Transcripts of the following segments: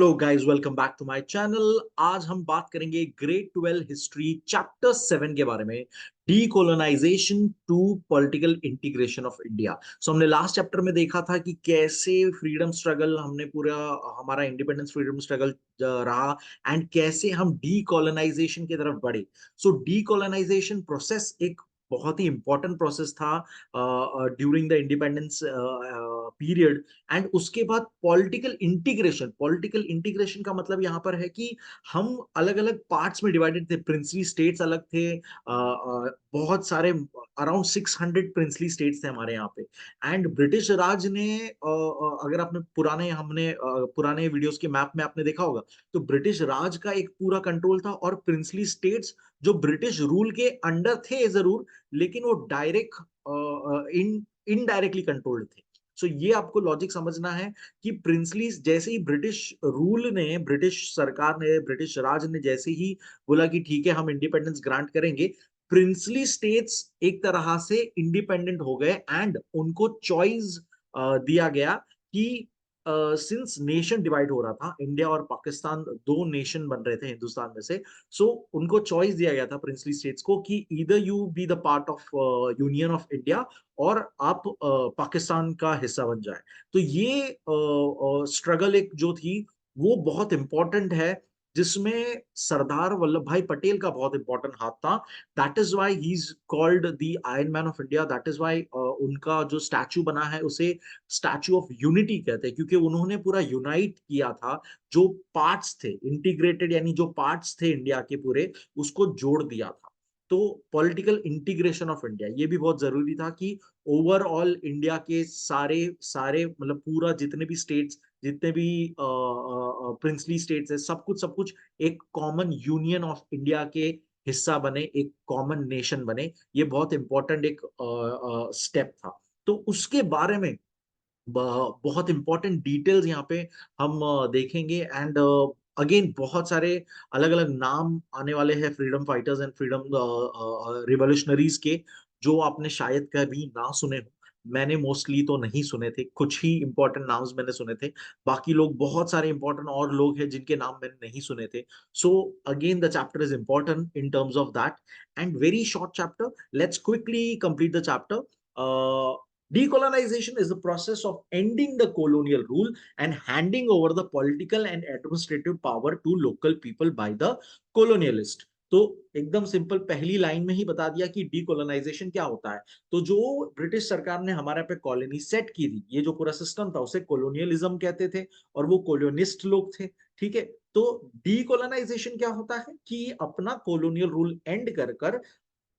Hello guys, welcome back to my channel. आज हम बात करेंगे ग्रेड 12 हिस्ट्री चैप्टर 7 के बारे में, decolonization to political integration of India. हमने लास्ट चैप्टर में देखा था कि कैसे फ्रीडम स्ट्रगल हमने पूरा हमारा इंडिपेंडेंस फ्रीडम स्ट्रगल रहा एंड कैसे हम डीकोलोनाइजेशन की तरफ बढ़े। डीकोलोनाइजेशन प्रोसेस एक बहुत ही इंपॉर्टेंट प्रोसेस था during the independence period. And उसके बाद पॉलिटिकल इंटीग्रेशन का मतलब यहाँ पर है कि हम अलग अलग पार्ट्स में डिवाइडेड थे। प्रिंसली स्टेट्स अलग थे, बहुत सारे अराउंड 600 प्रिंसली स्टेट्स थे हमारे यहाँ पे। एंड ब्रिटिश राज ने अगर आपने पुराने वीडियोस के मैप में आपने देखा होगा, तो ब्रिटिश राज का एक पूरा कंट्रोल था और प्रिंसली स्टेट्स जो ब्रिटिश रूल के अंडर थे जरूर, लेकिन वो इनडायरेक्टली कंट्रोल्ड थे। ये आपको लॉजिक समझना है कि प्रिंसली जैसे ही ब्रिटिश सरकार ने, ब्रिटिश राज ने जैसे ही बोला कि ठीक है हम इंडिपेंडेंस ग्रांट करेंगे, प्रिंसली स्टेट्स एक तरह से इंडिपेंडेंट हो गए एंड उनको चॉइस दिया गया कि सिंस नेशन डिवाइड हो रहा था, इंडिया और पाकिस्तान दो नेशन बन रहे थे हिंदुस्तान में से। उनको चॉइस दिया गया था प्रिंसली स्टेट्स को कि either you B the part of union of India और आप पाकिस्तान का हिस्सा बन जाए। ये स्ट्रगल एक जो थी वो बहुत इंपॉर्टेंट है, जिसमें सरदार वल्लभ भाई पटेल का बहुत इंपॉर्टेंट हाथ था। That is why he is called the iron man of India. That is why उनका जो स्टैचू बना है उसे स्टैचू ऑफ यूनिटी कहते हैं, क्योंकि उन्होंने पूरा यूनाइट किया था। जो पार्ट्स थे इंटीग्रेटेड, यानी जो पार्ट्स थे इंडिया के पूरे, उसको जोड़ दिया था। तो पॉलिटिकल इंटीग्रेशन ऑफ इंडिया ये भी बहुत जरूरी था कि ओवरऑल इंडिया के सारे सारे मतलब पूरा जितने भी स्टेट्स, जितने भी प्रिंसली स्टेट्स है, सब कुछ एक कॉमन यूनियन ऑफ इंडिया के हिस्सा बने, एक कॉमन नेशन बने। ये बहुत इंपॉर्टेंट एक स्टेप था। तो उसके बारे में बहुत इंपॉर्टेंट डिटेल्स यहाँ पे हम देखेंगे। एंड अगेन बहुत सारे अलग अलग नाम आने वाले हैं freedom fighters and freedom revolutionaries के, जो आपने शायद कभी ना सुने हो। मैंने मोस्टली तो नहीं सुने थे, कुछ ही इंपॉर्टेंट नाम्स मैंने सुने थे। बाकी लोग, बहुत सारे इंपॉर्टेंट और लोग हैं जिनके नाम मैंने नहीं सुने थे। Again the chapter is important in terms of that and very short chapter. Let's quickly complete the chapter. Decolonization is the process of ending the colonial rule and handing over the political and administrative power to local people by the colonialist. तो एकदम simple पहली line में ही बता दिया कि decolonisation क्या होता है। तो जो ब्रिटिश सरकार ने हमारे पे कॉलोनी सेट की थी, ये जो पूरा सिस्टम था उसे कोलोनियलिज्म कहते थे और वो कोलोनिस्ट लोग थे। ठीक है, तो डीकोलोनाइजेशन क्या होता है कि अपना कोलोनियल रूल एंड कर कर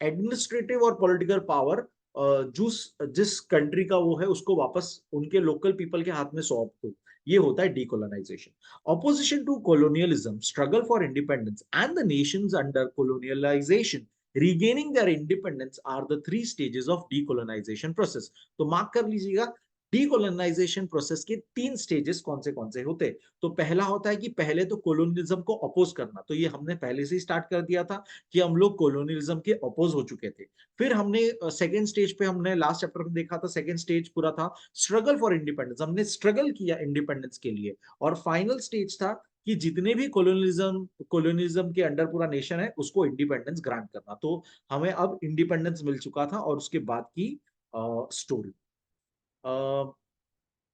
एडमिनिस्ट्रेटिव और पॉलिटिकल पावर जिस कंट्री का वो है उसको वापस उनके लोकल पीपल के हाथ में सौंप दो। ये होता है decolonisation. Opposition to colonialism, struggle for independence and the nations under colonisation regaining their independence are the three stages of decolonization process। तो मार्क कर लीजिएगा, डीकोलोनाइजेशन प्रोसेस के तीन स्टेजेस कौन से होते हैं। तो पहला होता है कि पहले तो कोलोनियलिज्म को अपोज करना, तो ये हमने पहले से ही स्टार्ट कर दिया था कि हम लोग कोलोनियलिज्म के अपोज हो चुके थे। फिर हमने सेकेंड स्टेज पे, हमने लास्ट चैप्टर में देखा था, सेकेंड स्टेज पूरा था स्ट्रगल फॉर इंडिपेंडेंस, हमने स्ट्रगल किया इंडिपेंडेंस के लिए। और फाइनल स्टेज था कि जितने भी कोलोनियलिज्म के अंडर पूरा नेशन है उसको इंडिपेंडेंस ग्रांट करना। तो हमें अब इंडिपेंडेंस मिल चुका था और उसके बाद की story.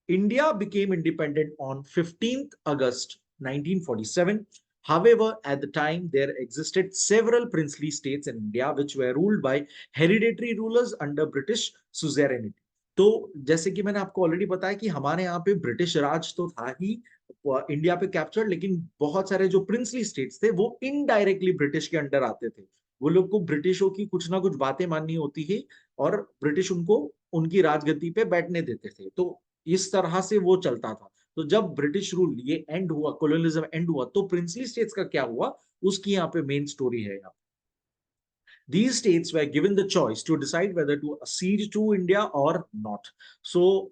India became independent on 15th August 1947. However, at the time, there existed several princely states in India which were ruled by hereditary rulers under British suzerainty. तो जैसे कि मैंने आपको ऑलरेडी बताया कि हमारे यहाँ पे ब्रिटिश राज तो था ही इंडिया पे कैप्चर, लेकिन बहुत सारे जो प्रिंसली स्टेट्स थे वो इनडायरेक्टली ब्रिटिश के अंडर आते थे। वो लोग को ब्रिटिशों की कुछ ना कुछ बातें माननी होती है और ब्रिटिश उनको उनकी राजगद्दी पे बैठने देते थे। तो इस तरह से वो चलता था। तो जब ब्रिटिश रूल ये एंड हुआ, कोलोनियलिज्म एंड हुआ, तो प्रिंसली स्टेट्स का क्या हुआ उसकी यहाँ पे मेन स्टोरी है। यहाँ these states were given the choice to decide whether to accede to India or not।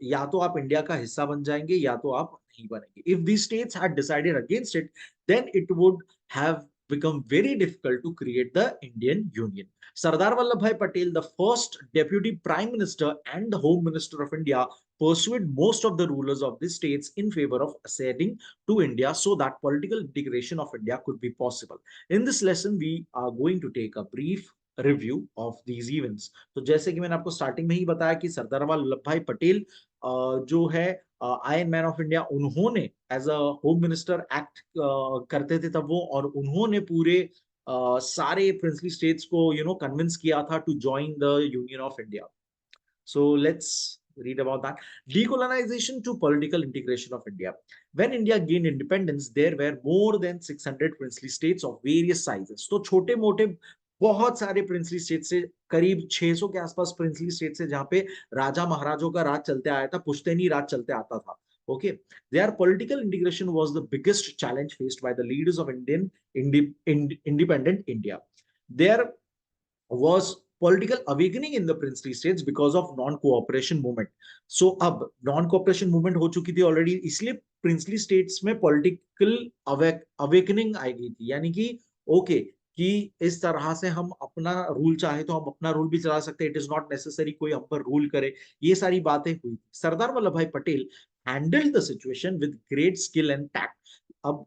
या तो आप इंडिया का हिस्सा बन जाएंगे या तो आप नहीं बनेंगे। If these states had decided against it, then it would have become very difficult to create the Indian Union. Sardar Vallabhbhai Patel, the first deputy prime minister and the home minister of India, pursued most of the rulers of the states in favor of acceding to India so that political integration of India could be possible. In this lesson, we are going to take a brief review of these events. तो जैसे कि मैंने आपको starting में ही बताया कि सरदार वल्लभ भाई पटेल जो है आयरन मैन ऑफ इंडिया, उन्होंने as a home minister act करते थे तब वो, और उन्होंने पूरे सारे प्रिंसली स्टेट्स को कन्विंस किया था to join the union of India. So let's read about that. Decolonization to political integration of India. When India gained independence, there were more than 600 princely states of various sizes. तो छोटे मोटे बहुत सारे princely state से, करीब 600 के आसपास princely state से, जहां पे राजा महाराजों का राज चलते आया था, पुश्तैनी राज चलते आता था। Okay, their political integration was the biggest challenge faced by the leaders of independent India. There was political awakening in the princely states because of non-cooperation movement. So अब non-cooperation movement हो चुकी थी ऑलरेडी, इसलिए princely states में political awakening आई गई थी, यानी कि ओके कि इस तरह से हम अपना रूल चाहे तो हम अपना रूल भी चला सकते हैं, इट इज नॉट नेसेसरी कोई हम पर रूल करे, ये सारी बातें हुई। सरदार वल्लभ भाई Patel handled the situation with great skill and tact. अब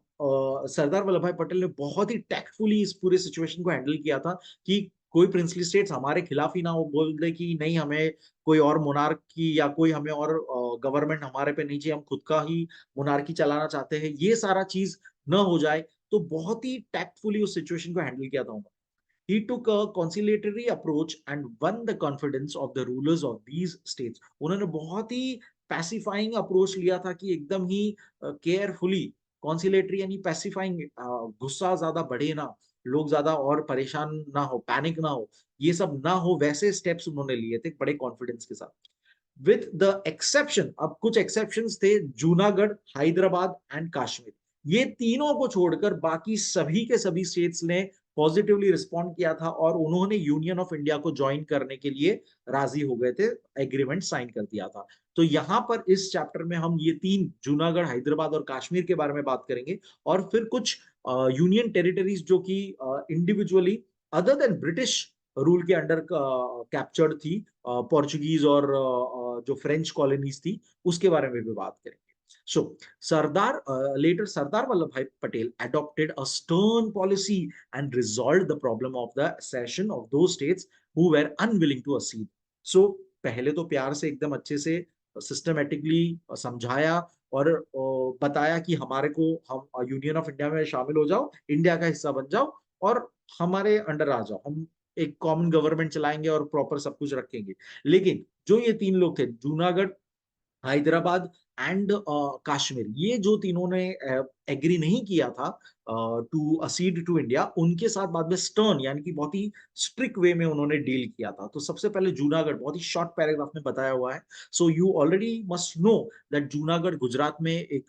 सरदार वल्लभ भाई पटेल ने बहुत ही टैक्टफुली इस पूरे सिचुएशन को हैंडल किया था कि कोई प्रिंसली स्टेट्स हमारे खिलाफ ही ना हो, बोल दे कि नहीं हमें कोई और मोनार्की या कोई हमें और गवर्नमेंट हमारे पे नहीं चाहिए, हम खुद का ही मोनार्की चलाना चाहते हैं, ये सारा चीज न हो जाए। तो बहुत ही टैक्टफुली उस सिचुएशन को हैंडल किया था उन्होंने। He took a conciliatory approach and won the confidence of the rulers of these states. उन्होंने बहुत ही पैसिफाइंग अप्रोच लिया था कि एकदम ही केयरफुली, कॉन्सिलेटरी यानी पैसिफाइंग, गुस्सा ज्यादा बढ़े ना, लोग ज्यादा और परेशान ना हो, पैनिक ना हो, ये सब ना हो, वैसे स्टेप्स उन्होंने लिए थे बड़े कॉन्फिडेंस के साथ। विद द एक्सेप्शन, अब कुछ एक्सेप्शंस थे, जूनागढ़, हैदराबाद एंड कश्मीर, ये तीनों को छोड़कर बाकी सभी के सभी स्टेट्स ने पॉजिटिवली रिस्पॉन्ड किया था और उन्होंने यूनियन ऑफ इंडिया को ज्वाइन करने के लिए राजी हो गए थे, एग्रीमेंट साइन कर दिया था। तो यहां पर इस चैप्टर में हम ये तीन, जूनागढ़, हैदराबाद और कश्मीर के बारे में बात करेंगे, और फिर कुछ यूनियन टेरिटरीज जो कि individually other than British rule के अंडर कैप्चर्ड थी, पोर्चुगीज और जो फ्रेंच कॉलोनीज थी, उसके बारे में भी बात करेंगे। So, later Sardar Vallabhbhai Patel adopted a stern policy and resolved the problem of the accession of those states who were unwilling to accede. So, पहले तो प्यार से एकदम अच्छे से सिस्टमेटिकली समझाया और बताया कि हमारे को, हम यूनियन ऑफ इंडिया में शामिल हो जाओ, इंडिया का हिस्सा बन जाओ और हमारे अंडर आ जाओ, हम एक कॉमन गवर्नमेंट चलाएंगे और प्रॉपर सब कुछ रखेंगे। लेकिन जो ये तीन लोग थे, जूनागढ़, हैदराबाद एंड कश्मीर, ये जो तीनों ने एग्री नहीं किया था टू असीड टू इंडिया, उनके साथ बाद में स्टर्न यानी कि बहुत ही स्ट्रिक्ट वे में उन्होंने डील किया था। तो सबसे पहले जूनागढ़, बहुत ही शॉर्ट पैराग्राफ में बताया हुआ है। So you already must know that Junagadh Gujarat में एक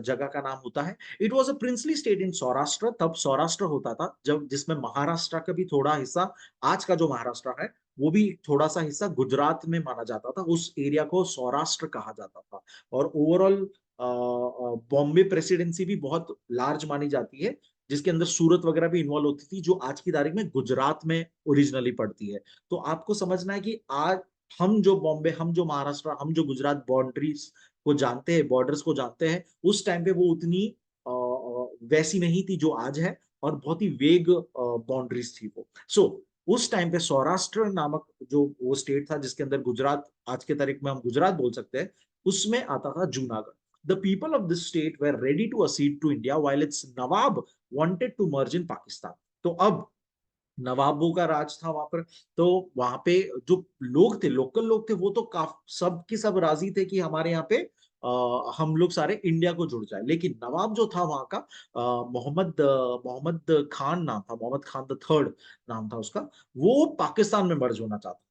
जगह का नाम होता है। It was a princely state in Saurashtra, तब सौराष्ट्र होता था, जब जिसमें महाराष्ट्र का भी थोड़ा हिस्सा, आज का जो महाराष्ट्र है वो भी थोड़ा सा हिस्सा गुजरात में माना जाता था, उस एरिया को सौराष्ट्र कहा जाता था। और ओवरऑल बॉम्बे प्रेसिडेंसी भी बहुत लार्ज मानी जाती है, जिसके अंदर सूरत वगैरह भी इन्वॉल्व होती थी, जो आज की तारीख में गुजरात में ओरिजिनली पड़ती है। तो आपको समझना है कि आज हम जो बॉम्बे, हम जो महाराष्ट्र, हम जो गुजरात बाउंड्रीज को जानते हैं, बॉर्डर्स को जानते हैं, उस टाइम पे वो उतनी वैसी नहीं थी जो आज है, और बहुत ही वेग बाउंड्रीज थी वो। सो उस टाइम पे सौराष्ट्र नामक जो वो स्टेट था, जिसके अंदर गुजरात, आज के तारीख में हम गुजरात बोल सकते हैं, उसमें आता था Junagadh. The people of this state were ready to accede to India while its nawab wanted to merge in Pakistan. तो अब नवाबों का राज था वहां पर, तो वहां पे जो लोग थे, लोकल लोग थे, वो तो सब की सब राजी थे कि हमारे यहाँ पे हम लोग सारे इंडिया को जुड़ जाए। लेकिन नवाब जो था वहां का, मोहम्मद खान नाम था, मोहम्मद खान द थर्ड नाम था उसका, वो पाकिस्तान में मर्ज होना चाहता।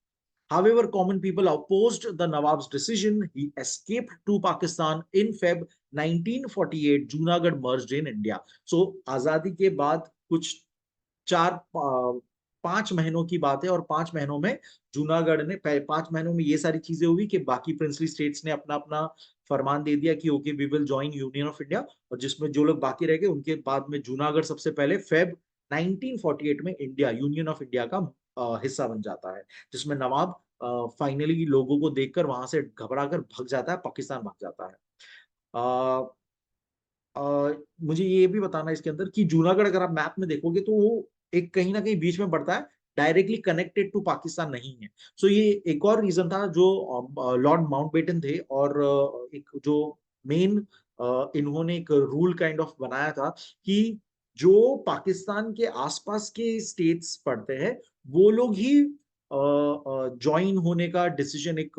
However, common people opposed the Nawab's decision. He escaped to Pakistan in Feb 1948. Junagadh merged in India. So, आजादी के बाद कुछ 5 महीनों की बात है, और 5 महीनों में जूनागढ़ ने, 5 महीनों में ये सारी चीजें हुई कि बाकी प्रिंसली स्टेट्स ने अपना अपना फरमान दे दिया कि okay we will join union of India, और जिसमें जो लोग बाकी रह गए उनके बाद में जूनागढ़ सबसे पहले फेब 1948 में इंडिया, यूनियन ऑफ इंडिया का हिस्सा बन जाता है, जिसमें नवाब फाइनली लोगों को देखकर वहां से घबरा कर भग जाता है, पाकिस्तान भाग जाता है। अ, मुझे ये भी बताना है इसके अंदर कि जूनागढ़ अगर आप मैप में देखोगे तो वो एक कहीं ना कहीं बीच में पड़ता है, डायरेक्टली कनेक्टेड टू पाकिस्तान नहीं है। सो ये एक और रीजन था जो लॉर्ड माउंटबेटन थे, और एक जो मेन इन्होंने एक रूल काइंड ऑफ बनाया था कि जो पाकिस्तान के आसपास के स्टेट्स पड़ते हैं वो लोग ही ज्वाइन होने का डिसीजन एक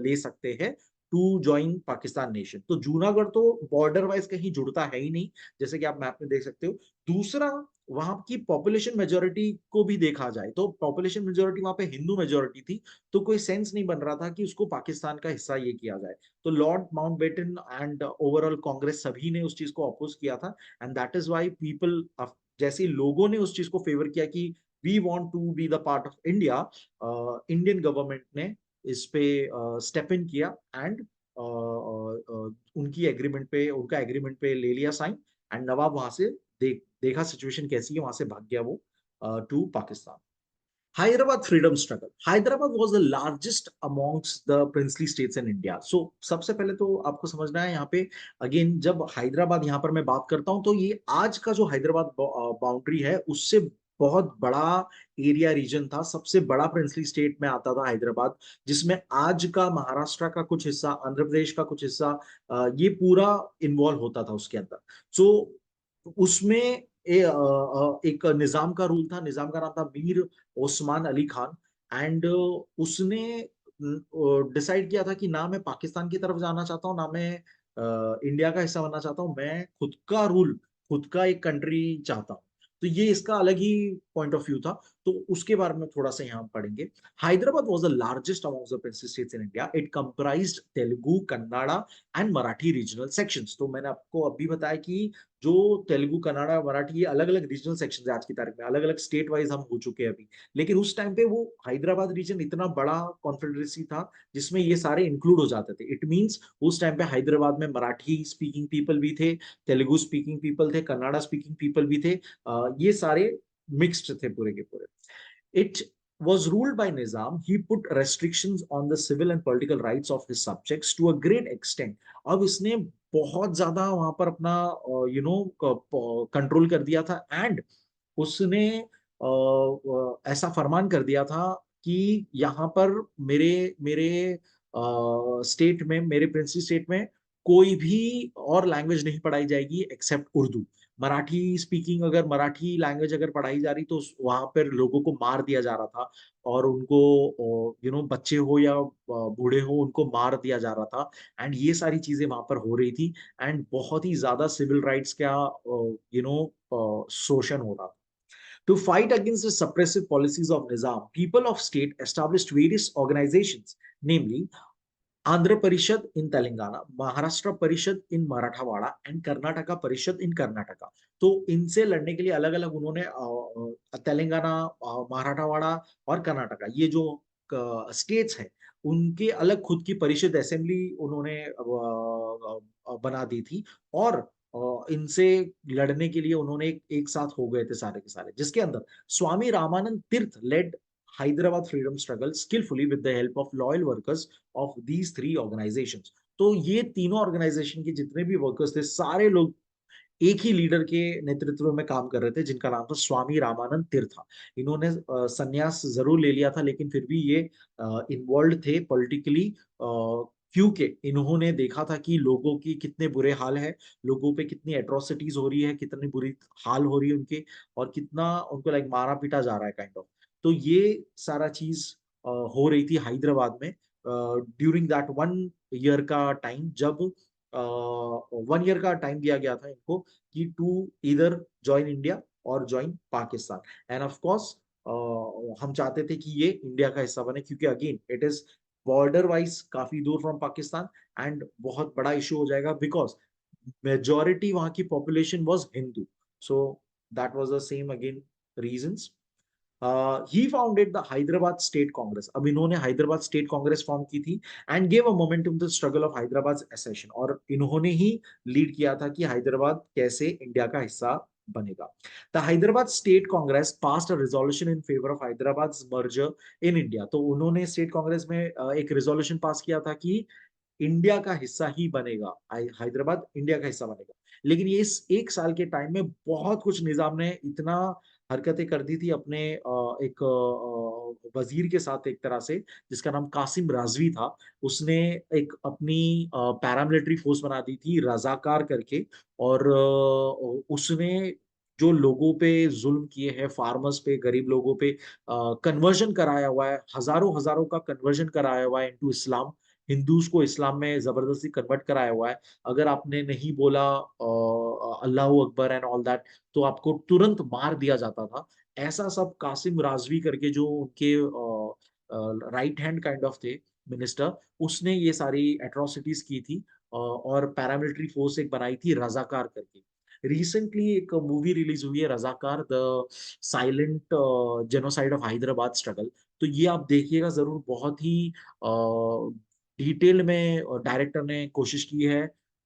ले सकते हैं टू ज्वाइन पाकिस्तान नेशन। तो जूनागढ़ तो बॉर्डर वाइज कहीं जुड़ता है ही नहीं, जैसे कि आप मैप में देख सकते हो। दूसरा, वहां की पॉपुलेशन मेजोरिटी को भी देखा जाए तो पॉपुलेशन मेजोरिटी वहां पे हिंदू मेजोरिटी थी, तो कोई सेंस नहीं बन रहा था कि उसको पाकिस्तान का हिस्सा ये किया जाए। तो lord Mountbatten and overall Congress सभी ने उस चीज को अपोज किया था, and that is why people, जैसे लोगों ने उस चीज को फेवर किया कि we want to be the part of India, Indian government ने इस पे स्टेप इन किया, एंड उनका एग्रीमेंट पे ले लिया साइन, एंड नवाब वहां से देखा सिचुएशन कैसी है, वहां से भाग गया वो to Pakistan. Hyderabad freedom struggle. Hyderabad was the largest amongst the princely states in India. So सबसे पहले तो आपको समझना है यहाँ पे, अगेन जब हैदराबाद यहाँ पर मैं बात करता हूँ तो ये आज का जो हैदराबाद बाउंड्री है उससे बहुत बड़ा एरिया रीजन था। सबसे बड़ा प्रिंसली स्टेट में आता था हैदराबाद, जिसमें आज का महाराष्ट्र का कुछ हिस्सा, आंध्र प्रदेश का कुछ हिस्सा, ये पूरा इन्वॉल्व होता था उसके अंदर। सो उसमें एक निजाम का रूल था, निजाम का नाम था मीर ओस्मान अली खान, एंड उसने डिसाइड किया था कि ना मैं पाकिस्तान की तरफ जाना चाहता हूँ, ना मैं इंडिया का हिस्सा बनना चाहता हूँ, मैं खुद का रूल, खुद का एक कंट्री चाहता हूँ। तो ये इसका अलग ही पॉइंट ऑफ व्यू था, तो उसके बारे में थोड़ा सा यहाँ पढ़ेंगे। Hyderabad was the largest amongst the princely states in India. It comprised Telugu, Kannada and Marathi regional sections. तो मैंने आपको अभी बताया कि जो तेलुगु, कन्नड़ा, मराठी, ये अलग अलग रीजनल सेक्शन है आज की तारीख में, अलग अलग स्टेट वाइज हम हो चुके हैं अभी। लेकिन उस टाइम पे वो हैदराबाद रीजन इतना बड़ा कॉन्फेडरेसी था जिसमें ये सारे इंक्लूड हो जाते थे। इट मींस उस टाइम पे हैदराबाद में मराठी स्पीकिंग पीपल भी थे, तेलुगु स्पीकिंग पीपल थे, कन्नड़ा स्पीकिंग पीपल भी थे, ये सारे मिक्स्ड थे पूरे के पूरे। It was ruled by Nizam. He put restrictions on the civil and political rights of his subjects to a great extent. अब इसने बहुत ज्यादा वहां पर अपना कंट्रोल कर दिया था, एंड उसने ऐसा फरमान कर दिया था कि यहाँ पर मेरे मेरे स्टेट में, मेरे प्रिंसली स्टेट में कोई भी और लैंग्वेज नहीं पढ़ाई जाएगी एक्सेप्ट उर्दू। मराठी स्पीकिंग, अगर मराठी लैंग्वेज अगर पढ़ाई जा रही तो वहां पर लोगों को मार दिया जा रहा था, और उनको बच्चे हो या बूढ़े हो उनको मार दिया जा रहा था, एंड ये सारी चीजें वहां पर हो रही थी, एंड बहुत ही ज्यादा सिविल राइट्स का शोषण हो रहा था। To fight against the suppressive policies of Nizam, people of state established various organizations, namely Andhra Parishad in Telangana, Maharashtra Parishad in Marathwada, and Karnataka Parishad in Karnataka. तो इनसे लड़ने के लिए अलग अलग उन्होंने तेलंगाना, मराठवाड़ा और कर्नाटका, ये जो स्टेट्स है उनके अलग खुद की परिषद, असेंबली उन्होंने बना दी थी, और इनसे लड़ने के लिए उन्होंने एक साथ हो गए थे सारे के सारे, जिसके अंदर स्वामी रामानंद तीर्थ lead Hyderabad freedom struggle skillfully with the help of loyal workers of these three organizations. तो ये तीनों ऑर्गेनाइजेशन के जितने भी वर्कर्स थे सारे लोग एक ही लीडर के नेतृत्व में काम कर रहे थे, जिनका नाम था स्वामी रामानंद तीर्थ। इन्होंने संन्यास जरूर ले लिया था, लेकिन फिर भी ये इन्वॉल्व थे पॉलिटिकली, क्योंकि इन्होंने देखा था कि लोगों की कितने बुरे हाल है, लोगों पे कितनी एट्रोसिटीज हो रही है, कितनी बुरी हाल हो रही है उनके, और कितना उनको लाइक मारा पीटा जा रहा है काइंड ऑफ। तो ये सारा चीज हो रही थी हैदराबाद में ड्यूरिंग दैट 1 ईयर का टाइम, जब 1 ईयर का टाइम दिया गया था इनको कि टू इधर ज्वाइन इंडिया और join Pakistan. End of course हम चाहते थे कि ये इंडिया का हिस्सा बने, क्योंकि again it is border wise काफी दूर फ्रॉम पाकिस्तान, एंड बहुत बड़ा इशू हो जाएगा बिकॉज मेजोरिटी वहां की population was Hindu. So that was the same again reasons. He founded the Hyderabad state Congress. अब इन्होंने हैदराबाद स्टेट कांग्रेस फॉर्म की थी, and gave a momentum to struggle of Hyderabad accession. और इन्होंने ही लीड किया था कि हैदराबाद कैसे इंडिया का हिस्सा बनेगा। The Hyderabad state Congress passed a resolution in favour of Hyderabad merger in India. तो उन्होंने स्टेट कांग्रेस में एक रिजोल्यूशन पास किया था कि इंडिया का हिस्सा ही बनेगा, हैदराबाद इंडिया का हिस्सा बनेगा। लेकिन ये इस एक साल के टाइम में बहुत कुछ निजाम ने इतना हरकतें कर दी थी अपने एक वजीर के साथ, एक तरह से, जिसका नाम कासिम राजवी था। उसने एक अपनी पैरामिलिट्री फोर्स बना दी थी रजाकार करके, और उसने जो लोगों पे जुल्म किए हैं, फार्मर्स पे, गरीब लोगों पे कन्वर्जन कराया हुआ है, हजारों हजारों का कन्वर्जन कराया हुआ है इनटू इस्लाम। हिंदूज को इस्लाम में जबरदस्ती कन्वर्ट कराया हुआ है। अगर आपने नहीं बोला अल्लाह अकबर एंड ऑल दैट, तो आपको तुरंत मार दिया जाता था। ऐसा सब कासिम राजवी करके, जो उनके राइट हैंड काइंड ऑफ थे मिनिस्टर, उसने ये सारी एट्रोसिटीज की थी। और पैरामिलिट्री फोर्स एक बनाई थी रजाकार करके। रिसेंटली एक मूवी रिलीज हुई है Razakar, the silent genocide of Hyderabad struggle. तो ये आप देखिएगा जरूर, बहुत ही डिटेल में डायरेक्टर ने कोशिश की है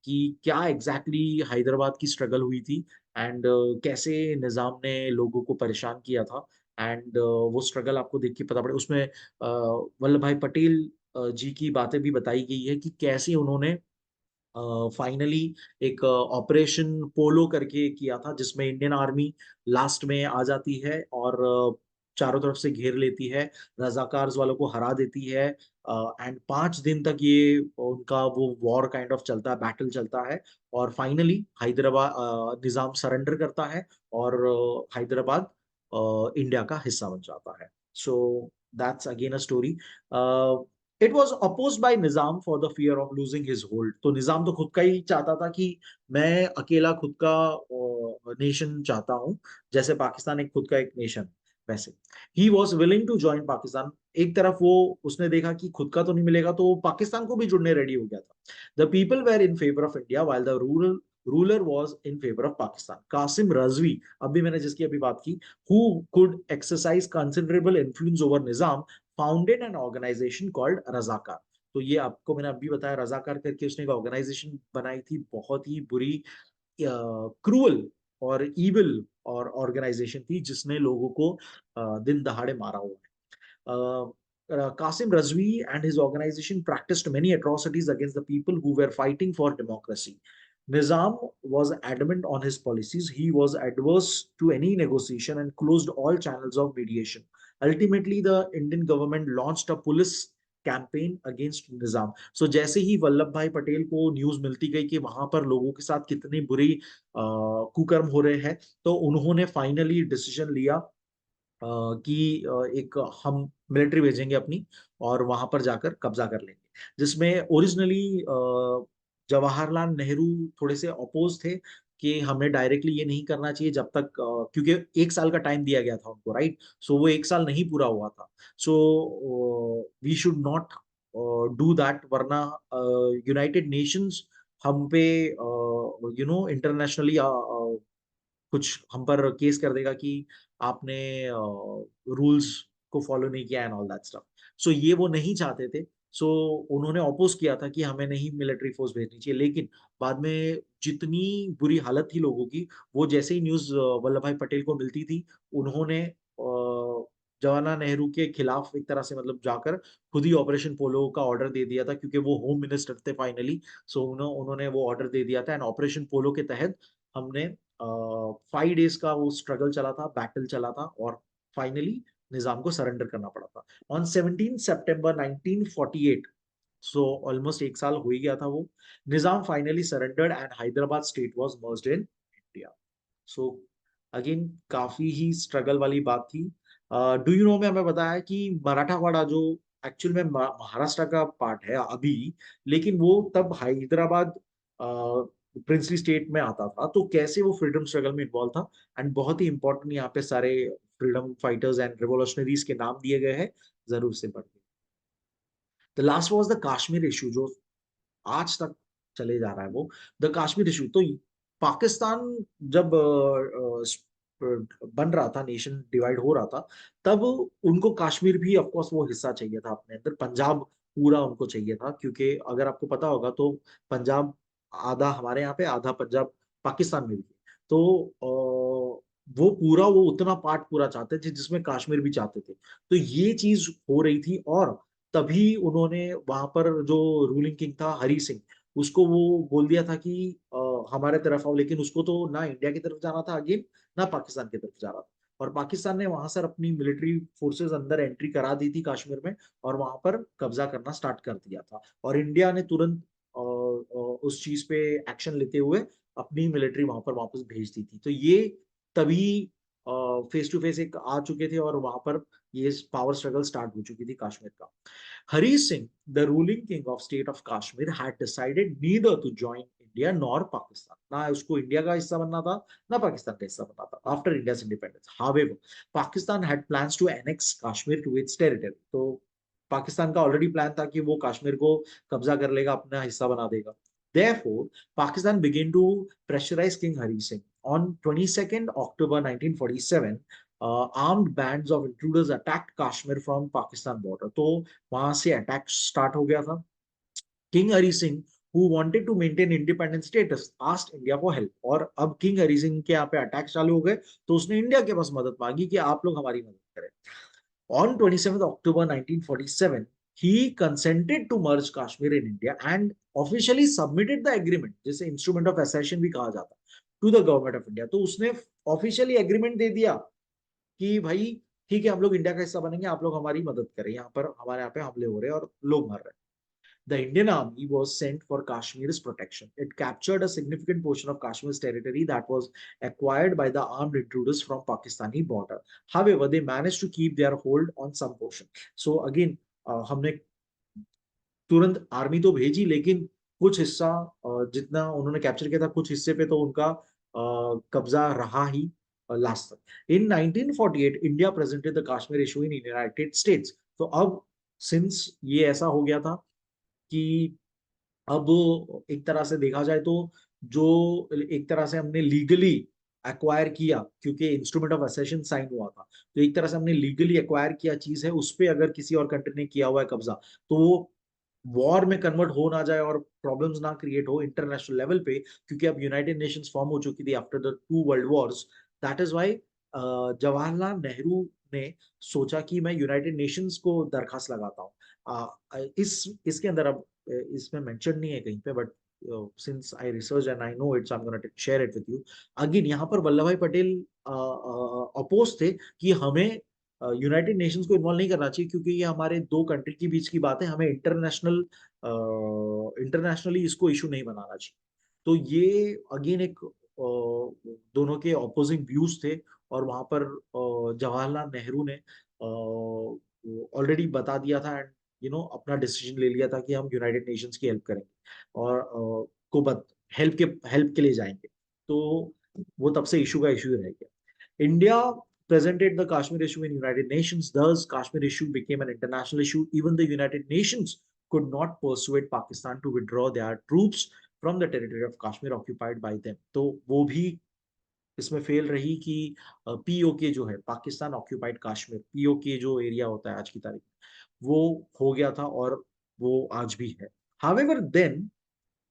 कि क्या एग्जैक्टली exactly हैदराबाद की स्ट्रगल हुई थी, एंड कैसे निजाम ने लोगों को परेशान किया था। एंड वो स्ट्रगल आपको देख के पता पड़े उसमें वल्लभ भाई पटेल जी की बातें भी बताई गई है कि कैसे उन्होंने फाइनली एक ऑपरेशन पोलो करके किया था, जिसमें इंडियन आर्मी लास्ट में आ जाती है और चारों तरफ से घेर लेती है, रजाकार्स वालों को हरा देती है। एंड 5 दिन तक ये उनका वो वॉर काइंड ऑफ चलता है, बैटल चलता है। और फाइनली हैदराबाद निजाम सरेंडर करता है, और हैदराबाद इंडिया का हिस्सा बन जाता है। So that's again a story. It was oppose by Nizam for the fear of losing his hold. तो निजाम तो खुद का ही चाहता था कि मैं अकेला खुद का नेशन चाहता हूं, जैसे पाकिस्तान एक खुद का एक नेशन, वैसे ही was willing to join Pakistan. एक तरफ वो उसने देखा कि खुद का तो नहीं मिलेगा, तो वो पाकिस्तान को भी जुड़ने रेडी हो गया था। The people were in favour of India while the ruler was in favour of Pakistan. Qasim Razvi, अभी मैंने जिसकी अभी बात की, who could exercise considerable influence over Nizam, founded an organisation called Razakar. तो ये आपको मैंने अभी बताया, रजाकार करके उसने एक ऑर्गेनाइजेशन बनाई थी, बहुत ही बुरी, क्रूअल और इविल और ऑर्गेनाइजेशन थी, जिसने लोगों को दिन दहाड़े मारा हुआ है। Qasim Razvi and his organization practiced many atrocities against the people who were fighting for democracy. Nizam was adamant on his policies. He was adverse to any negotiation and closed all channels of mediation. Ultimately, the Indian government launched a police campaign against Nizam. So जैसे ही वल्लभ भाई पटेल को news मिलती गई कि वहां पर लोगों के साथ कितनी बुरी कुकर्म हो रहे हैं, तो उन्होंने फाइनली डिसीजन लिया कि एक हम मिलिट्री भेजेंगे अपनी, और वहां पर जाकर कब्जा कर लेंगे। जिसमें ओरिजिनली जवाहरलाल नेहरू थोड़े से अपोज थे कि हमें डायरेक्टली ये नहीं करना चाहिए जब तक, क्योंकि 1 साल का टाइम दिया गया था उनको, राइट। सो वो 1 साल नहीं पूरा हुआ था। So we should not do that, वरना यूनाइटेड नेशंस हम पे इंटरनेशनली कुछ हम पर केस कर देगा कि आपने रूल्स को फॉलो नहीं किया एंड ऑल दैट स्टफ। सो ये वो नहीं चाहते थे। सो उन्होंने अपोज किया था कि हमें नहीं मिलिट्री फोर्स भेजनी चाहिए। लेकिन बाद में जितनी बुरी हालत थी लोगों की, वो जैसे ही न्यूज वल्लभ भाई पटेल को मिलती थी, उन्होंने जवाहरलाल नेहरू के खिलाफ एक तरह से मतलब जाकर खुद ही ऑपरेशन पोलो का ऑर्डर दे दिया था, क्योंकि वो होम मिनिस्टर थे फाइनली। सो उन्होंने वो ऑर्डर दे दिया था, एंड ऑपरेशन पोलो के तहत हमने 5 डेज का वो स्ट्रगल चला था, बैटल चला था, और फाइनली निजाम को सरेंडर करना पड़ा था ऑन 17 सितंबर 1948। सो ऑलमोस्ट 1 साल हो ही गया था वो। Nizam finally surrendered and Hyderabad state was merged in India. So again काफी ही स्ट्रगल वाली बात थी। डू यू नो में हमें बताया कि मराठावाड़ा जो एक्चुअल में महाराष्ट्र का पार्ट है अभी, लेकिन वो तब हैदराबाद प्रिंसली स्टेट में आता था। तो कैसे वो फ्रीडम स्ट्रगल में इन्वॉल्व था, एंड बहुत ही इंपॉर्टेंट यहाँ पे सारे फ्रीडम फाइटर्स एंड रिवोल्यूशनरीज के नाम दिए गए हैं, जरूर से पढ़िए। The last was the Kashmir issue, जो आज तक चले जा रहा है वो, द कश्मीर इशू। तो पाकिस्तान जब बन रहा था, नेशन डिवाइड हो रहा था, तब उनको कश्मीर भी ऑफ कोर्स वो हिस्सा चाहिए था अपने अंदर, पंजाब पूरा उनको चाहिए था। क्योंकि अगर आपको पता होगा तो पंजाब आधा हमारे यहाँ पे, आधा पंजाब पाकिस्तान में भी है। तो वो उतना पार्ट पूरा चाहते थे जिसमें कश्मीर भी चाहते थे। तो ये चीज हो रही थी, और तभी उन्होंने वहां पर जो रूलिंग किंग था हरी सिंह, उसको वो बोल दिया था कि हमारे तरफ आओ, लेकिन उसको तो ना इंडिया की तरफ जाना था अगेन, ना पाकिस्तान की तरफ जाना था। और पाकिस्तान ने वहां सर अपनी मिलिट्री फोर्सेस अंदर एंट्री करा दी थी कश्मीर में, और वहां पर कब्जा करना स्टार्ट कर दिया था। और इंडिया ने तुरंत उस चीज पे एक्शन लेते हुए अपनी मिलिट्री वहां पर वापस भेज दी थी। तो ये तभी फेस टू फेस एक आ चुके थे, और वहां पर ये पावर स्ट्रगल स्टार्ट हो चुकी थी कश्मीर का। Hari Singh, the ruling king of state of Kashmir, had decided neither to join India nor Pakistan. ना उसको इंडिया का हिस्सा बनना था, ना पाकिस्तान का हिस्सा बनना था after India's independence. However, Pakistan had plans to annex Kashmir to its territory. तो पाकिस्तान का ऑलरेडी प्लान था कि वो कश्मीर को कब्जा कर लेगा, अपना हिस्सा बना देगा। Therefore, Pakistan began to pressurize King Hari Singh. On 22nd October 1947, armed bands of intruders attacked Kashmir from Pakistan border. तो वहां से अटैक स्टार्ट हो गया था। King Hari Singh, who wanted to maintain independent status, asked India for help. और अब king Hari Singh के यहाँ पे अटैक चालू हो गए, तो उसने इंडिया के पास मदद मांगी कि आप लोग हमारी मदद करें। On 27th October 1947, he consented to merge Kashmir in India and officially submitted the agreement, जिसे इंस्ट्रूमेंट ऑफ एसेशन भी कहा जाता है, to the government of India. तो उसने ऑफिशियली एग्रीमेंट दे दिया कि भाई ठीक है, हम लोग इंडिया का हिस्सा बनेंगे, आप लोग हमारी मदद करें, यहाँ पर हमारे यहाँ पे हमले हो रहे हैं और लोग मर रहे हैं। The Indian army was sent for Kashmir's protection. It captured a significant portion of Kashmir's territory that was acquired by the armed intruders from Pakistani border. However, they managed to keep their hold on some portion. So again, हमने तुरंत army तो भेजी, लेकिन कुछ हिस्सा जितना उन्होंने capture किया था, कुछ हिस्से पे तो उनका कब्जा रहा ही लास्ट तक। इन 1948 India presented the Kashmir issue in United states. तो अब सिंस ये ऐसा हो गया था कि अब एक तरह से देखा जाए तो, जो एक तरह से हमने लीगली एक्वायर किया, क्योंकि इंस्ट्रूमेंट ऑफ असेशन साइन हुआ था, तो एक तरह से हमने लीगली एक्वायर किया चीज है, उस पे अगर किसी और कंट्री ने किया हुआ है कब्जा, तो वो वॉर में कन्वर्ट हो ना जाए और प्रॉब्लम्स ना क्रिएट हो इंटरनेशनल लेवल पे। क्योंकि अब यूनाइटेड नेशंस फॉर्म हो चुकी थी after the two world wars. That is why Jawaharlal Nehru ने सोचा कि मैं यूनाइटेड नेशंस को दरखास्त लगाता हूँ। इसके अंदर अब इसमें मेंशन नहीं है कहीं पे, but since I research and I know it's, I am gonna share it with you. Again यहाँ पर वल्लभ भाई पटेल अपोज थे कि हमें यूनाइटेड नेशंस को इन्वॉल्व नहीं करना चाहिए, क्योंकि ये हमारे दो कंट्री के बीच की बात है, हमें इंटरनेशनली इसको इशू नहीं बनाना चाहिए। तो ये अगेन एक दोनों के ऑपोजिंग व्यूज थे, और वहां पर जवाहरलाल नेहरू ने ऑलरेडी बता दिया था, एंड अपना डिसीजन ले लिया था कि हम यूनाइटेड नेशंस की हेल्प करेंगे, और को हेल्प के लिए जाएंगे। तो वो तब से इशू का इशू रह गया। India presented the Kashmir issue in United Nations. Thus, Kashmir issue became an international issue. Even the United Nations could not persuade Pakistan to withdraw their troops from the territory of Kashmir occupied by them. तो वो भी इसमें fail रही कि PoK जो है, Pakistan occupied Kashmir, PoK जो area होता है आज की तारीख में, वो हो गया था, और वो आज भी है। However, then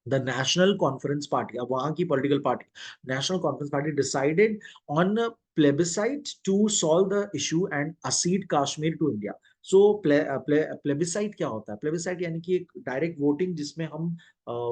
the National Conference Party, अब वहां की political party National Conference party decided on plebiscite to solve the issue and accede Kashmir to India. So plebiscite क्या होता है? प्लेबिसाइट यानी कि एक डायरेक्ट वोटिंग, जिसमें हम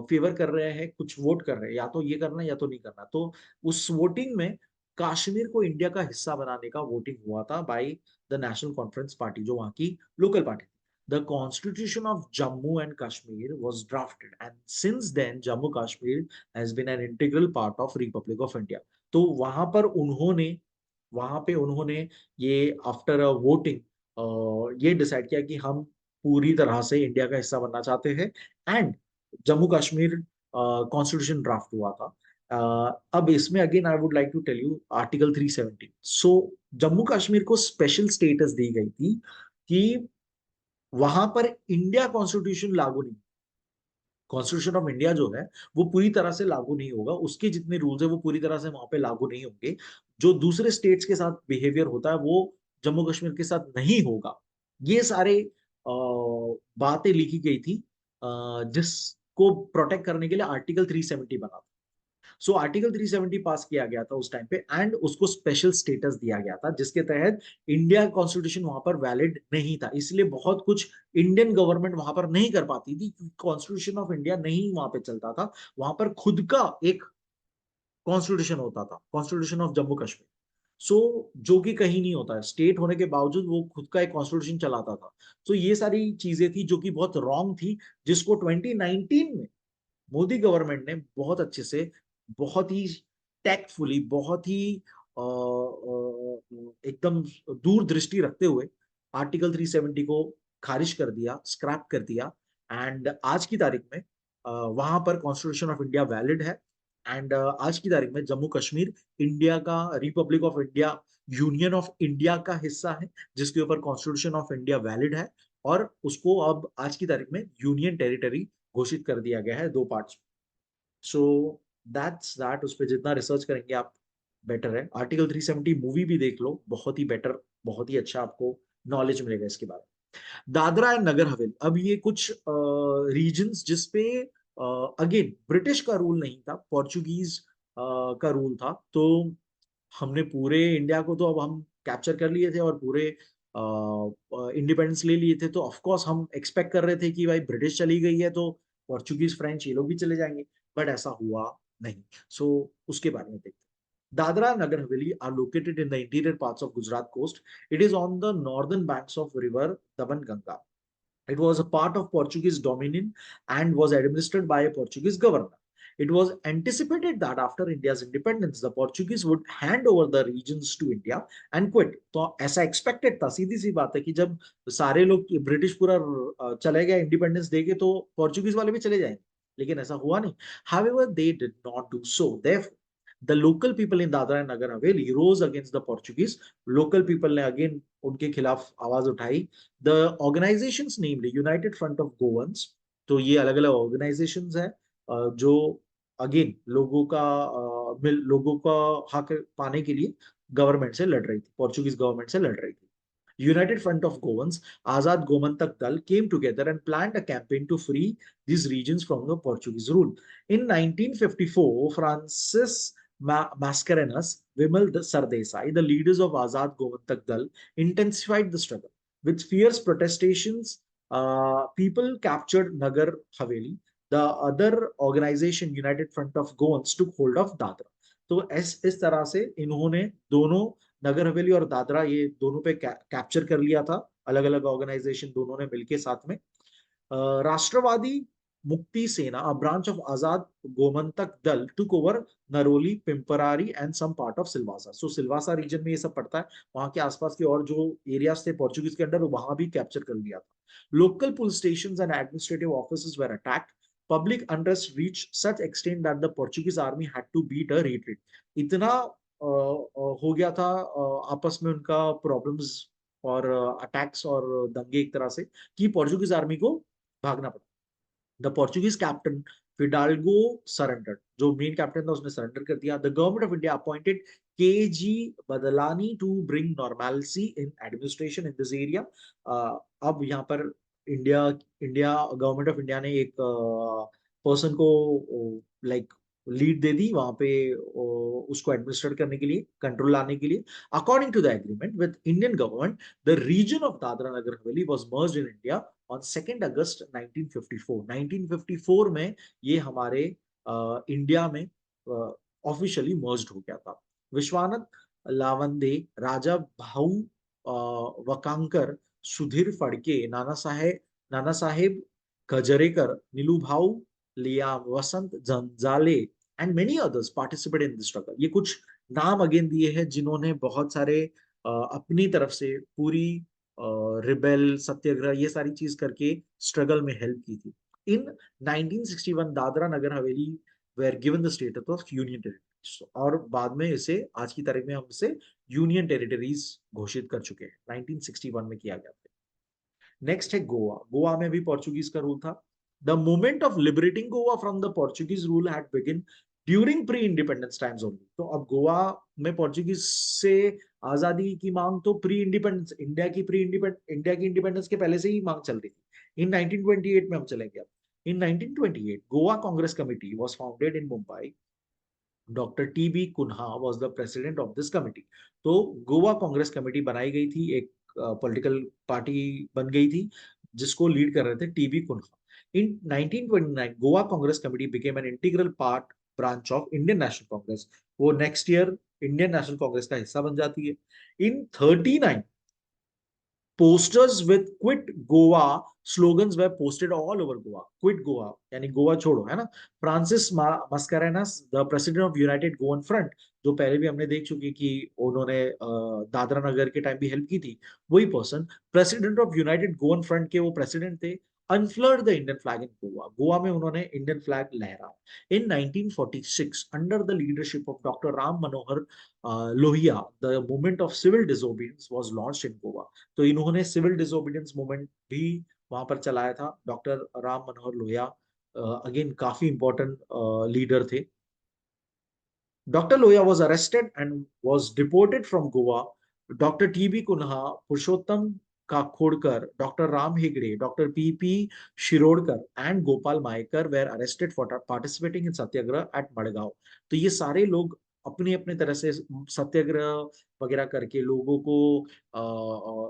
फेवर कर रहे हैं, कुछ वोट कर रहे हैं, या तो ये करना या तो नहीं करना। तो उस वोटिंग में कश्मीर को इंडिया का हिस्सा बनाने का वोटिंग हुआ था by the national Conference party, जो वहां की local party. The Constitution of Jammu and Kashmir was drafted, and since then Jammu Kashmir has been an integral part of Republic of India. तो वहां पे उन्होंने ये आफ्टर अ वोटिंग ये decide किया कि हम पूरी तरह से इंडिया का हिस्सा बनना चाहते हैं, and Jammu Kashmir constitution draft हुआ था। अब इसमें again I would like to tell you article 370। सो जम्मू कश्मीर को स्पेशल स्टेटस दी गई थी कि वहां पर इंडिया कॉन्स्टिट्यूशन लागू नहीं, कॉन्स्टिट्यूशन ऑफ इंडिया जो है वो पूरी तरह से लागू नहीं होगा, उसके जितने रूल्स है वो पूरी तरह से वहां पे लागू नहीं होंगे। जो दूसरे स्टेट्स के साथ बिहेवियर होता है वो जम्मू कश्मीर के साथ नहीं होगा। ये सारे बातें लिखी गई थी, जिसको प्रोटेक्ट करने के लिए आर्टिकल 370 बना था। सो आर्टिकल 370 पास किया गया था उस टाइम पे एंड उसको स्पेशल स्टेटस दिया गया था, जिसके तहत इंडिया कॉन्स्टिट्यूशन वहां पर वैलिड नहीं था, इसलिए बहुत कुछ इंडियन गवर्नमेंट वहां पर नहीं कर पाती थी क्योंकि कॉन्स्टिट्यूशन ऑफ इंडिया नहीं वहां पे चलता था। वहां पर खुद का एक कॉन्स्टिट्यूशन होता था, कॉन्स्टिट्यूशन ऑफ जम्मू कश्मीर। सो जो कि कहीं नहीं होता है, स्टेट होने के बावजूद वो खुद का एक कॉन्स्टिट्यूशन चलाता था। तो ये सारी चीजें थी जो कि बहुत रॉन्ग थी, जिसको 2019 में मोदी गवर्नमेंट ने बहुत अच्छे से, बहुत ही टैक्टफुली, बहुत ही एकदम दूरदृष्टि रखते हुए आर्टिकल 370 को खारिज कर दिया, स्क्रैप कर दिया। एंड आज की तारीख में वहां पर कॉन्स्टिट्यूशन ऑफ इंडिया वैलिड है। एंड आज की तारीख में जम्मू कश्मीर इंडिया का, Republic of India, union of India का हिस्सा है, जिसके ऊपर कॉन्स्टिट्यूशन ऑफ इंडिया वैलिड है। और उसको अब आज की तारीख में यूनियन टेरिटरी घोषित कर दिया गया है 2 पार्ट्स। सो दैट्स दैट, उस पर जितना रिसर्च करेंगे आप बेटर है। आर्टिकल 370 मूवी भी देख लो, बहुत ही बेटर, बहुत ही अच्छा आपको नॉलेज मिलेगा इसके बारे में। दादरा एंड नगर हवेली, अब ये कुछ रीजन्स जिसपे अगेन ब्रिटिश का रूल नहीं था, पोर्चुगीज का रूल था। तो हमने पूरे इंडिया को तो अब हम कैप्चर कर लिए थे और पूरे इंडिपेंडेंस ले लिए थे, तो ऑफ कोर्स हम एक्सपेक्ट कर रहे थे कि भाई ब्रिटिश चली गई है तो पोर्चुगीज, फ्रेंच, ये लोग भी चले जाएंगे। बट ऐसा हुआ नहीं। सो उसके बारे में देखते हैं। Dadra Nagar Haveli are located in the interior parts of Gujarat coast. It is on the northern banks of river Daman Ganga. It was a part of Portuguese dominion and was administered by a Portuguese governor. It was anticipated that after India's independence, the Portuguese would hand over the regions to India and quit. तो ऐसा expected था, सीधी सी बात है कि जब सारे लोग British पूरा चले गए इंडिपेंडेंस देके, तो पोर्चुगीज वाले भी चले जाएंगे, लेकिन ऐसा हुआ नहीं। However, they did not do so. Therefore, the local people in Dadra and Nagar Haveli rose against the Portuguese. Local people ने again उनके खिलाफ आवाज उठाई। The organisations named United front of गोवंस। तो ये अलग अलग ऑर्गेनाइजेशंस हैं जो अगेन लोगों का हक पाने के लिए गवर्नमेंट से लड़ रही थी, पोर्चुगीज गवर्नमेंट से लड़ रही थी। United Front of Govans, Azad Gomantak Dal came together and planned a campaign to free these regions from the Portuguese rule. In 1954, Francis Mascarenhas, Vimal Sardesai, the leaders of Azad Gomantak Dal, intensified the struggle. With fierce protestations, people captured Nagar Haveli. The other organization, United Front of Goans, took hold of Dadra. तो इस तरह से इन्होंने दोनों, नगर हवेली और दादरा, ये दोनों पे कैप्चर कर लिया था, अलग अलग ऑर्गेनाइजेशन दोनों ने मिलके साथ में। Rashtravadi Mukti Sena, a branch of Azad Gomantak Dal, took over Naroli, Pimparari and some part of Silvassa. So Silvassa region में ये सब पड़ता है, वहां के आसपास के और जो एरियाज थे पोर्चुगीज के अंडर, वहां भी कैप्चर कर लिया था। Local police stations and administrative offices were attacked. Public unrest reach such extent that the Portuguese army had to beat a retreat. इतना हो गया था आपस में उनका प्रॉब्लम्स और अटैक्स और दंगे एक तरह से, कि पोर्चुगीज आर्मी को भागना पड़ा। The Portuguese captain Fidalgo surrender, जो मेन कैप्टन था उसने सरेंडर कर दिया। The government of India appointed K G Badlani to bring normality in administration in this area. अब यहाँ पर India India government of India ने एक पर्सन को लाइक लीड दे दी वहां पे उसको एडमिनिस्ट्रेट करने के लिए, कंट्रोल लाने के लिए। According to the agreement with Indian government, the region of Dadra Nagar Haveli was merged in India on 2 August 1954। 1954 में ये हमारे इंडिया में ऑफिशियली मर्ज्ड हो गया था। विश्वानंद लावंदे, राजा भाऊ वकांकर, Sudhir Phadke, Nana Saheb Gajrekar, Nilu Bhau Liyam, Vasant Janjale and many others participate in this struggle. ये कुछ नाम अगेन दिए हैं जिन्होंने बहुत सारे अपनी तरफ से पूरी रिबेल, सत्याग्रह, ये सारी चीज करके स्ट्रगल में हेल्प की थी। इन 1961 Dadra Nagar Haveli were given the status of union territories, और बाद में इसे आज की तारीख में हम इसे यूनियन टेरिटरीज घोषित कर चुके हैं, 1961 में किया गया था। नेक्स्ट है गोवा। गोवा में भी पोर्चुगीज का रूल था। The movement of liberating Goa from the Portuguese rule had begin during pre independence times only. तो अब गोवा में पोर्चुगीज से आजादी की मांग तो प्री इंडिपेंडेंस, इंडिया की इंडिपेंडेंस के पहले से ही मांग चल रही थी। इन 1928 में हम चलेंगे अब। In 1928 Goa Congress committee was founded in Mumbai doctor T B Cunha was the president of this committee. तो गोवा कांग्रेस कमेटी बनाई गई थी, एक पॉलिटिकल पार्टी बन गई थी जिसको लीड कर रहे थे TB Cunha. In 1929 Goa Congress committee became an integral part branch of Indian National Congress. वो next year Indian National Congress का हिस्सा बन जाती है। In 39 posters with quit Goa slogans were posted all over Goa. Quit Goa यानी गोवा छोड़ो, है ना। Francis Mascarenhas, the president of United Goan front, जो पहले भी हमने देख चुकी कि उन्होंने दादरा नगर के टाइम भी हेल्प की थी, वही person president of United Goan Front के वो प्रेसिडेंट थे। Unfurled the Indian flag in Goa, Goa में उन्होंने इंडियन फ्लैग लहराया। In 1946 under the leadership of doctor Ram Manohar Lohia, the movement of civil disobedience was launched in Goa. तो इन्होंने सिविल डिसोबीडियंस मूवमेंट भी वहां पर चलाया था। डॉक्टर राम मनोहर लोहिया अगेन काफी इंपॉर्टेंट लीडर थे। Dr. Loya was arrested and was deported from Goa. Dr. T.B. Kunha, Purushottam Kakhodkar, Dr. Ram Hegde, Dr. P.P. Shirodkar and Gopal Maikar were arrested for participating in Satyagraha at Madgaon. तो ये सारे लोग अपने अपने तरह से सत्याग्रह वगैरह करके लोगों को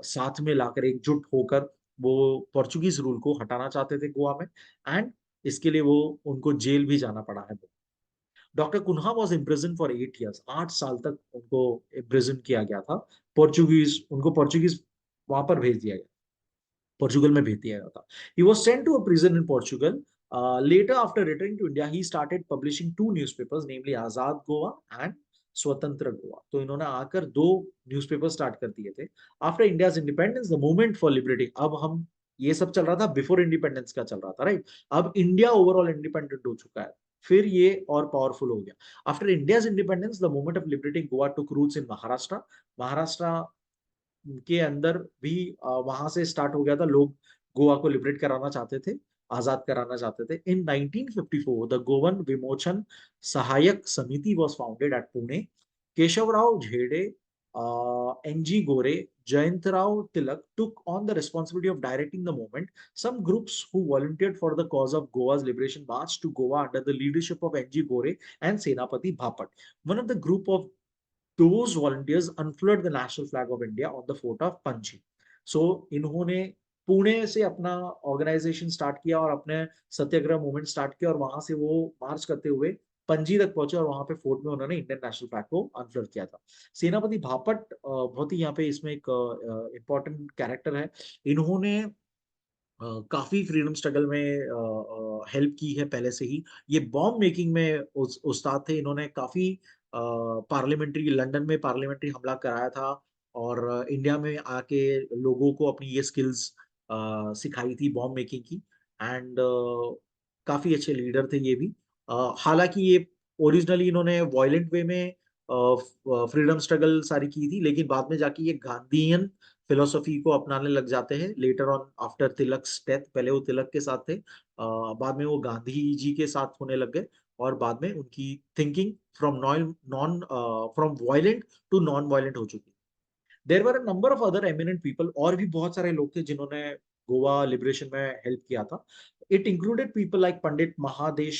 साथ में लाकर एकजुट होकर वो पोर्चुगीज रूल को हटाना चाहते थे गोवा में। एंड इसके लिए वो उनको जेल भी जाना पड़ा है। Doctor Cunha was imprison for 8 years, 8 साल तक उनको इम्प्रिजन किया गया था। उनको पोर्चुगीज वहां पर भेज दिया गया, पोर्चुगल में भेज दिया गया था। He was sent to a prison in Portugal. Later after returning to India he started publishing two newspapers, namely Azad Goa and Swatantra Goa. तो इन्होंने आकर दो न्यूज़पेपर स्टार्ट कर दिए थे। After India's independence the movement for liberty, अब हम ये सब चल रहा था बिफोर इंडिपेंडेंस का चल रहा था, राइट। अब इंडिया ओवरऑल इंडिपेंडेंट हो चुका है, फिर ये और पावरफुल हो गया। After India's independence the movement of liberty Goa took roots in Maharashtra. Maharashtra के अंदर भी वहां से स्टार्ट हो गया था। लोग गोवा को लिबरेट कराना चाहते थे, आजाद कराना चाहते थे। इन 1954 the Goan Vimochan Sahayak Samiti was founded at Pune. Keshavrao Jedhe, NG Gore, Jayantrao Tilak took on the responsibility of directing the movement. Some groups who volunteered for the cause of Goa's liberation marched to Goa under the leadership of NG Gore and Senapati Bhapat. One of the group of those volunteers unfurled the national flag of India on the fort of Panji. So इन्होंने पुणे से अपना organisation start किया और अपने सत्याग्रह movement start किया, और वहां से वो मार्च करते हुए पंजी तक पहुंचे और वहां पे फोर्ट में उन्होंने इंडियन नेशनल फ्लैग को अनफ्लर किया था। सेनापति भापट बहुत ही यहाँ पे इसमें एक इम्पोर्टेंट कैरेक्टर है। इन्होंने काफी फ्रीडम स्ट्रगल में हेल्प की है पहले से ही। ये बॉम्ब मेकिंग में उस्ताद थे। इन्होंने काफी पार्लियामेंट्री, लंदन में पार्लियामेंट्री हमला कराया था और इंडिया में आके लोगों को अपनी ये स्किल्स सिखाई थी बॉम्ब मेकिंग की। एंड काफी अच्छे लीडर थे ये भी। हालांकि ये ओरिजिनली इन्होंने वायलेंट वे में फ्रीडम स्ट्रगल सारी की थी, लेकिन बाद में जाके ये गांधीयन फिलोसफी को अपनाने लग जाते हैं later on after Tilak death. पहले वो तिलक के साथ थे, बाद में वो गांधी जी के साथ होने लग गए, और बाद में उनकी thinking from non non from violent to non violent हो चुकी। There were a number of other eminent people, और भी बहुत सारे लोग थे जिन्होंने गोवा लिबरेशन में हेल्प किया था। It included people like Pandit Mahadev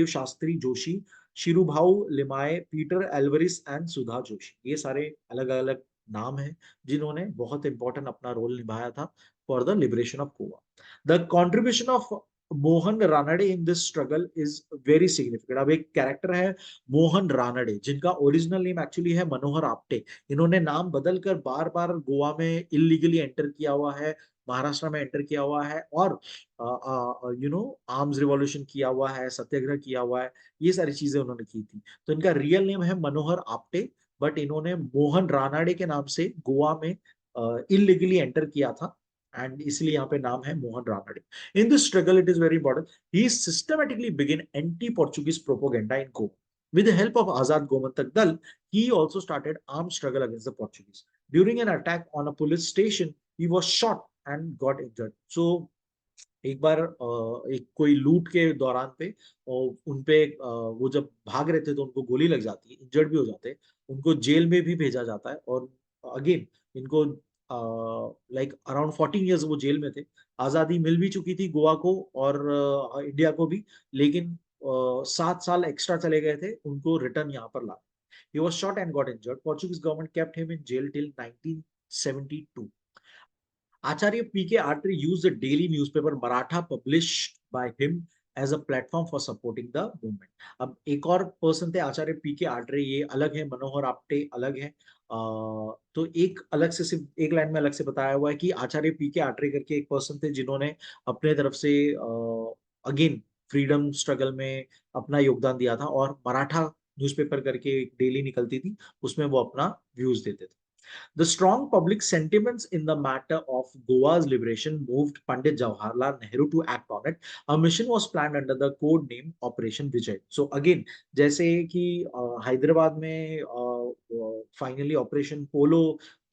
Shastri Joshi, Shirubhau Limaye, Peter Alvares and Sudha Joshi. ये सारे अलग अलग नाम हैं जिन्होंने बहुत इंपॉर्टेंट अपना रोल निभाया था for the liberation of Goa. The contribution of Mohan Ranade in this struggle is very significant. अब एक कैरेक्टर है मोहन रानडे, जिनका ओरिजिनल नेम एक्चुअली है मनोहर आपटे। इन्होंने नाम बदलकर बार बार गोवा में इलीगली एंटर किया हुआ है, महाराष्ट्र में एंटर किया हुआ है, और आर्म्स रिवॉल्यूशन किया हुआ है, सत्याग्रह किया हुआ है, ये सारी चीजें उन्होंने की थी। तो इनका रियल नेम है मनोहर आपटे, बट इन्होंने मोहन रानाडे के नाम से गोवा में इलीगली एंटर किया था, एंड इसलिए यहाँ पे नाम है मोहन रानाडे। इन this struggle it is very important, he systematically begin anti Portuguese propaganda in Goa. With the help of Azad Gomantak Dal, he also started armed struggle against the Portuguese. During an attack on a police station, he was shot and got injured. So एक बार एक कोई लूट के दौरान पे उन पे वो जब भाग रहे थे तो उनको गोली लग जाती है, इंजर्ड भी हो जाते हैं, उनको जेल में भी भेजा जाता है। और अगेन इनको लाइक अराउंड 14 years वो जेल में थे। आजादी मिल भी चुकी थी गोवा को और इंडिया को भी, लेकिन 7 साल एक्स्ट्रा चले गए थे, उनको रिटर्न यहाँ पर ला। He was shot and got injured. Portuguese government kept him in jail till 1972. Acharya P.K. Atri used the daily newspaper Maratha published by him as a platform for supporting the movement. अब एक और person थे आचार्य P के आत्रे, ये अलग है, मनोहर आप्टे अलग है। तो एक अलग से, सिर्फ एक लाइन में अलग से बताया हुआ है कि आचार्य पी के आत्रे करके एक पर्सन थे जिन्होंने अपने तरफ से अगेन फ्रीडम स्ट्रगल में अपना योगदान दिया था, और मराठा न्यूज़पेपर करके एक डेली निकलती थी, उसमें वो अपना व्यूज देते थे। The strong public sentiments in the matter of Goa's liberation moved Pandit Jawaharlal Nehru to act on it. A mission was planned under the code name Operation Vijay. So again, जैसे कि हैदराबाद में finally operation पोलो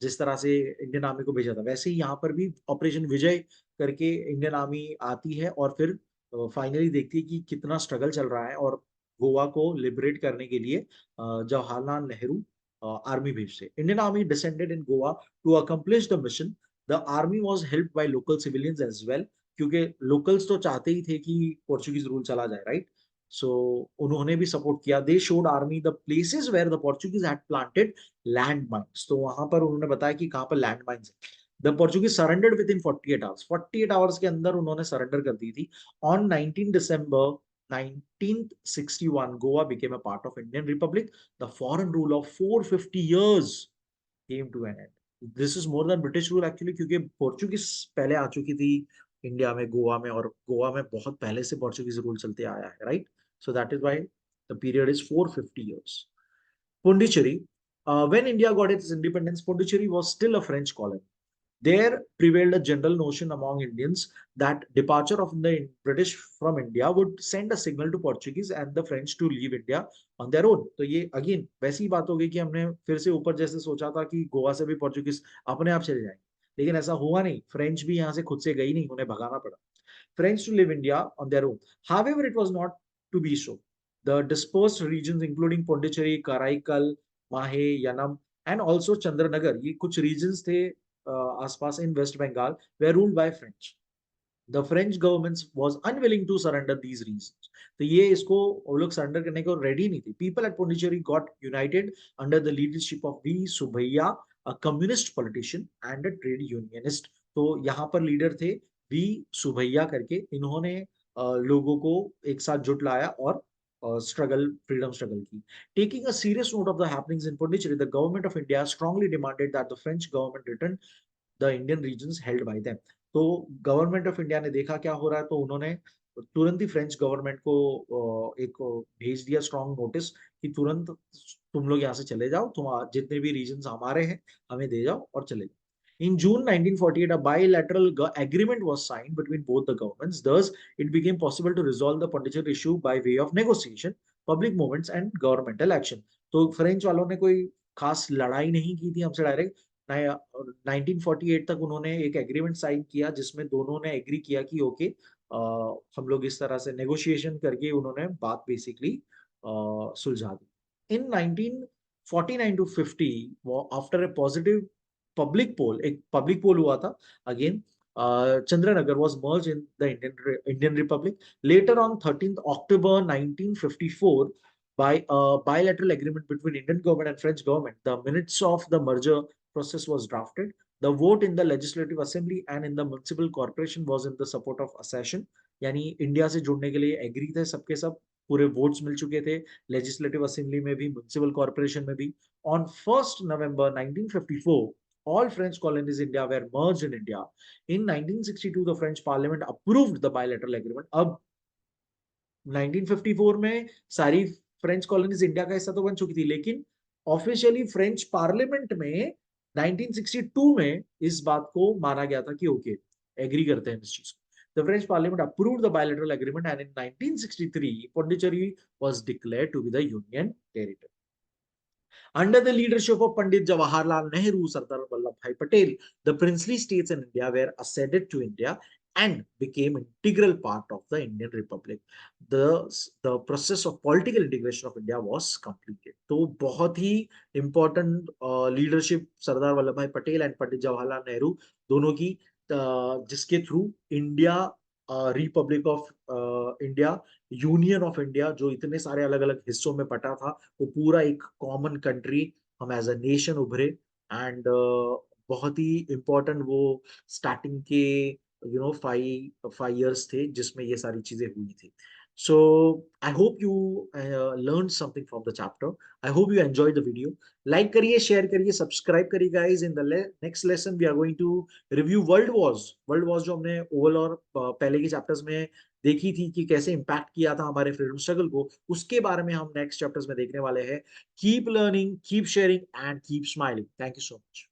जिस तरह से Indian army को भेजा था, वैसे ही यहाँ पर भी ऑपरेशन विजय करके इंडियन आर्मी आती है और फिर फाइनली देखती है कि कितना स्ट्रगल चल रहा है, और गोवा को लिबरेट करने के लिए जवाहरलाल नेहरू आर्मी भेजते। Indian army descended in Goa to accomplish the mission. The army was helped by local civilians as well, क्योंकि लोकल्स तो चाहते ही थे कि पोर्चुगीज रूल चला जाए, राइट। सो उन्होंने भी सपोर्ट किया। They showed army the places where the Portuguese had planted land mines, तो वहां पर उन्होंने बताया कि कहां पर लैंड माइन्स है। The Portuguese surrendered within 48 hours, 48 hours के अंदर उन्होंने सरेंडर कर दी थी। On 19 December 1961, Goa became a part of Indian Republic. The foreign rule of 450 years came to an end. This is more than British rule actually, क्योंकि Portuguese पहले आ चुकी थी इंडिया में, गोवा में, और गोवा में बहुत पहले से पोर्चुगीज रूल चलते आया है, right. So that is why the period is 450 years. Pondicherry, when India got its independence, Pondicherry was still a French colony. There prevailed a general notion among Indians that departure of the British from India would send a signal to Portuguese and the French to leave India on their own. तो ये again वैसी ही बात हो गई कि हमने फिर से ऊपर जैसे सोचा था कि गोवा से भी पोर्चुगीज अपने आप चले जाएंगे, लेकिन ऐसा हुआ नहीं। फ्रेंच भी यहाँ से खुद से गई नहीं, उन्हें भगाना पड़ा। French to live India on their own. However, it was not to be so. The dispersed regions including Pondicherry, Karaikal, Mahe, Yanam and also Chandranagar, ये कुछ regions थे आसपास in West Bengal, were ruled by French. The French government was unwilling to surrender these regions. तो ये इसको वो लोग surrender करने को ready नहीं थे. People at Pondicherry got united under the leadership of V. Subbiah, a communist politician and a trade unionist. तो यहाँ पर लीडर थे वी सुभैया करके, इन्होंने लोगों को एक साथ जुट लाया और स्ट्रगल, फ्रीडम स्ट्रगल की। Taking a serious note of the happenings in Pondicherry, the government of India strongly demanded that the French government return the Indian regions held by them. तो गवर्नमेंट ऑफ इंडिया ने देखा क्या हो रहा है, तो उन्होंने तुरंत ही फ्रेंच गवर्नमेंट को एक भेज दिया स्ट्रॉन्ग नोटिस कि तुरंत तुम लोग यहाँ से चले जाओ, तुम जितने भी रीजन्स हमारे हैं हमें दे जाओ और चले जाओ। In June 1948, a bilateral agreement was signed between both the governments. Thus, it became possible to resolve the Pondicherry issue by way of negotiation, public movements, and governmental action. तो फ्रेंच वालों ने कोई खास लड़ाई नहीं की थी हमसे डायरेक्ट। 1948 तक उन्होंने एक एग्रीमेंट साइन किया जिसमें दोनों ने एग्री किया कि ओके हम लोग इस तरह से नेगोशिएशन करके उन्होंने बात बेसिकली सुलझा दी। In 1949 to 50, after a positive public poll, एक पब्लिक पोल हुआ था again, Chandranagar was merged in the Indian Republic. Later on 13th October 1954, by a bilateral agreement between Indian government and French government, the minutes of the merger process was drafted. The vote in the legislative assembly and in the municipal corporation was in the support of accession. यानी India से जुड़ने के लिए agree थे सबके सब, पूरे votes मिल चुके थे लेजिस्लेटिव असेंबली में भी, म्युनिसिपल कॉर्पोरेशन में भी। On 1st November 1954, all French colonies in India were merged in India. In 1962, the French Parliament approved the bilateral agreement. अब 1954 में सारी फ्रेंच कॉलोनीज इंडिया का हिस्सा तो बन चुकी थी, लेकिन ऑफिशियली फ्रेंच पार्लियामेंट में 1962 में इस बात को माना गया था कि ओके एग्री करते हैं इस चीज को। The French Parliament approved the bilateral agreement, and in 1963, Pondicherry was declared to be the Union territory. Under the leadership of Pandit Jawaharlal Nehru, Sardar Vallabhbhai Patel, the princely states in India were acceded to India and became integral part of the Indian Republic. The process of political integration of India was completed. तो बहुत ही important leadership Sardar Vallabh भाई Patel and Pandit Jawaharlal Nehru दोनों की, जिसके through India Republic of India union of India जो इतने सारे अलग अलग हिस्सों में बटा था, वो पूरा एक कॉमन कंट्री, हम एज अ नेशन उभरे। एंड बहुत ही इम्पोर्टेंट वो स्टार्टिंग के 5 5 years थे जिसमें ये सारी चीजें हुई थी। So I hope you learn something from the chapter. I hope you enjoy the video. Like करिए, शेयर करिए, सब्सक्राइब करिए guys. In the next lesson we are going to review world wars जो हमने ओवल और पहले के chapters में देखी थी कि कैसे इम्पैक्ट किया था हमारे फ्रीडम स्ट्रगल को, उसके बारे में हम नेक्स्ट चैप्टर्स में देखने वाले हैं। Keep learning, keep sharing and keep smiling. Thank you so much.